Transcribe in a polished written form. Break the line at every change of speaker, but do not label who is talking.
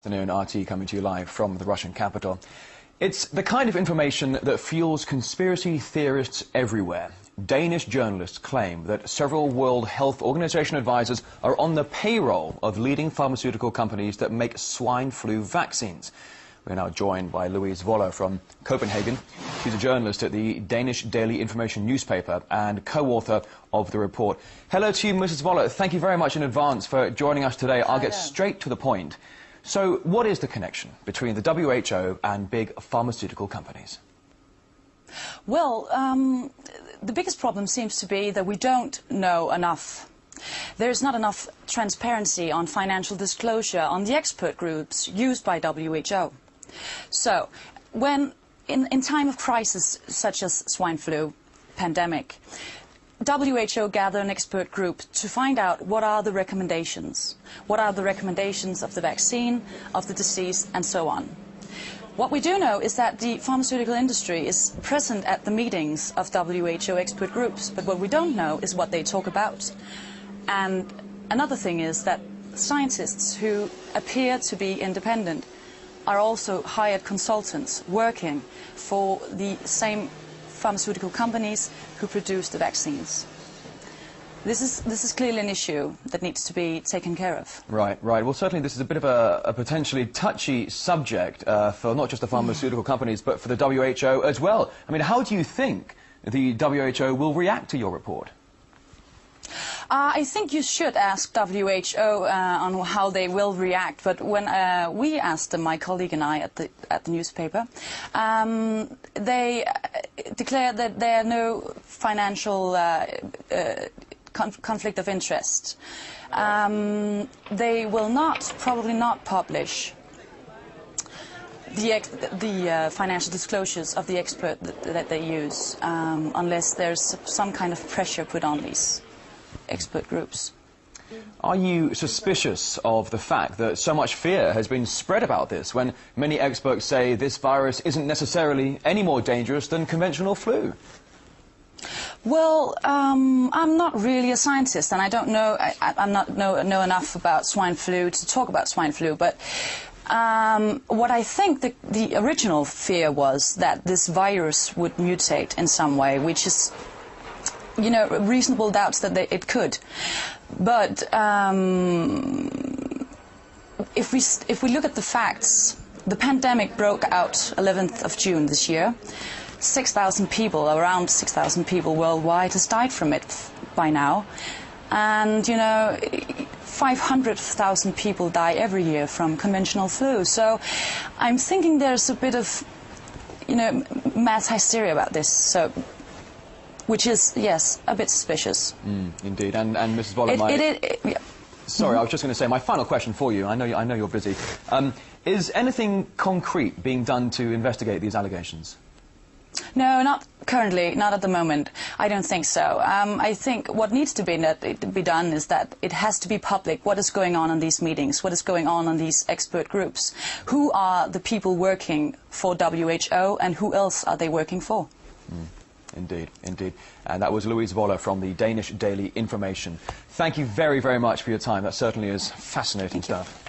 Afternoon, RT coming to you live from the Russian capital. It's the kind of information that fuels conspiracy theorists everywhere. Danish journalists claim that several World Health Organization advisors are on the payroll of leading pharmaceutical companies that make swine flu vaccines. We're now joined by Louise Voller from Copenhagen. She's a journalist at the Danish Daily Information newspaper and co-author of the report. Hello to you, Mrs. Voller. Thank you very much in advance for joining us today. I'll get straight to the point. So, what is the connection between the WHO and big pharmaceutical companies?
Well, the biggest problem seems to be that we don't know enough. There is not enough transparency on financial disclosure on the expert groups used by WHO. So, when in time of crisis such as swine flu pandemic, WHO gather an expert group to find out what are the recommendations. What are the recommendations of the vaccine, of the disease, and so on. What we do know is that the pharmaceutical industry is present at the meetings of WHO expert groups, but what we don't know is what they talk about. And another thing is that scientists who appear to be independent are also hired consultants working for the same pharmaceutical companies who produce the vaccines. This is clearly an issue that needs to be taken care of. Right.
Well, certainly this is a bit of a potentially touchy subject for not just the pharmaceutical companies, but for the WHO as well. I mean, how do you think the WHO will react to your report?
I think you should ask WHO on how they will react. But when we asked them, my colleague and I at the newspaper, they declared that there are no financial conflict of interest. They will probably not publish the financial disclosures of the expert that they use unless there's some kind of pressure put on these expert groups.
Are you suspicious of the fact that so much fear has been spread about this when many experts say this virus isn't necessarily any more dangerous than conventional flu?
Well, I'm not really a scientist, and I don't know. I'm not know enough about swine flu to talk about swine flu. But what I think the original fear was that this virus would mutate in some way, which is, you know, reasonable doubts that it could. But if we look at the facts, the pandemic broke out 11th of June this year. 6,000 people, around 6,000 people worldwide, has died from it by now, and you know, 500,000 people die every year from conventional flu. So I'm thinking there's a bit of, you know, mass hysteria about this. So. Which is, yes, a bit suspicious.
Indeed, and Mrs. Voller,
yeah.
Sorry, I was just going to say, my final question for you, I know you're busy. Is anything concrete being done to investigate these allegations?
No, not currently, not at the moment. I don't think so. I think what needs to be done is that it has to be public what is going on in these meetings, what is going on in these expert groups. Who are the people working for WHO and who else are they working for?
Indeed. And that was Louise Voller from the Danish Daily Information. Thank you very, very much for your time. That certainly is fascinating stuff.